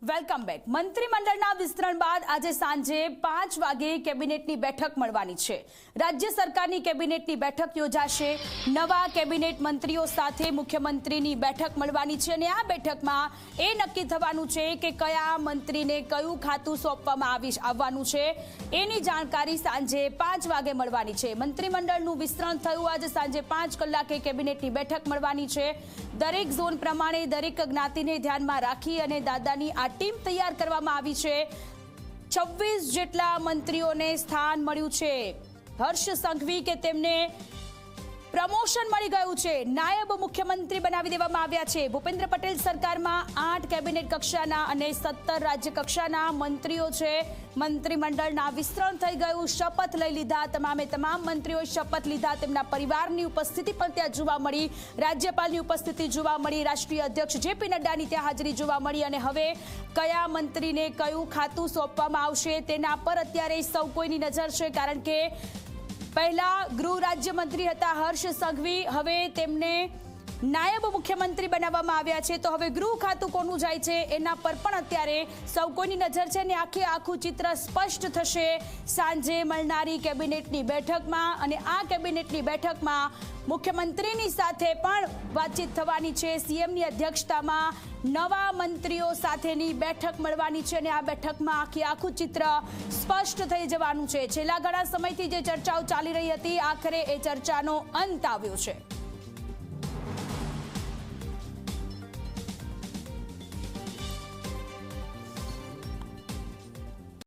Welcome back. મંત્રીમંડળના વિસ્તરણ બાદ આજે સાંજે 5 વાગે કેબિનેટની બેઠક મળવાની છે। રાજ્ય સરકારની કેબિનેટની બેઠક યોજાશે। નવા કેબિનેટ મંત્રીઓ સાથે મુખ્યમંત્રીની બેઠક મળવાની છે અને આ બેઠકમાં એ નક્કી થવાનું છે કે કયા મંત્રીને કયું ખાતું સોંપવામાં આવવાનું છે એની જાણકારી સાંજે 5 વાગે મળવાની છે। મંત્રીમંડળનું વિસ્તરણ થયું। આજે સાંજે 5 કલાકે કેબિનેટની બેઠક મળવાની છે। દરેક ઝોન પ્રમાણે દરેક જ્ઞાતિને ધ્યાનમાં રાખી અને દાદાની આ ટીમ તૈયાર કરવામાં આવી છે। 26 જેટલા મંત્રીઓને સ્થાન મળ્યું છે। હર્ષ સંઘવી કે તેમને પ્રમોશન મળી ગયું છે, નાયબ મુખ્યમંત્રી બનાવી દેવામાં આવ્યા છે। ભૂપેન્દ્ર પટેલ સરકારમાં 8 કેબિનેટ કક્ષાના અને 17 રાજ્ય કક્ષાના મંત્રીઓ છે। મંત્રીમંડળના વિસ્તરણ થઈ ગયું। શપથ લઈ લીધા। તમામ મંત્રીઓએ શપથ લીધા। તેમના પરિવારની ઉપસ્થિતિ પણ ત્યાં જોવા મળી। રાજ્યપાલની ઉપસ્થિતિ જોવા મળી। રાષ્ટ્રીય અધ્યક્ષ જેપી નડ્ડાની ત્યાં હાજરી જોવા મળી અને હવે કયા મંત્રીને કયું ખાતું સોંપવામાં આવશે તેના પર અત્યારે સૌ કોઈની નજર છે, કારણ કે પહેલા ગૃહ રાજ્યમંત્રી હતા હર્ષ સંઘવી, હવે તેમને નાયબ મુખ્યમંત્રી બનાવવામાં આવ્યા છે। તો હવે ગૃહ ખાતું કોનું જાય છે એના પર પણ અત્યારે સૌ કોઈની નજર છે અને આખું ચિત્ર સ્પષ્ટ થશે સાંજે મળનારી કેબિનેટની બેઠકમાં। અને આ કેબિનેટની બેઠકમાં મુખ્યમંત્રીની સાથે પણ વાતચીત થવાની છે। સીએમની અધ્યક્ષતામાં નવા મંત્રીઓ સાથેની બેઠક મળવાની છે અને આ બેઠકમાં આખું ચિત્ર સ્પષ્ટ થઈ જવાનું છે। છેલ્લા ઘણા સમયથી જે ચર્ચાઓ ચાલી રહી હતી, આખરે એ ચર્ચાનો અંત આવ્યો છે।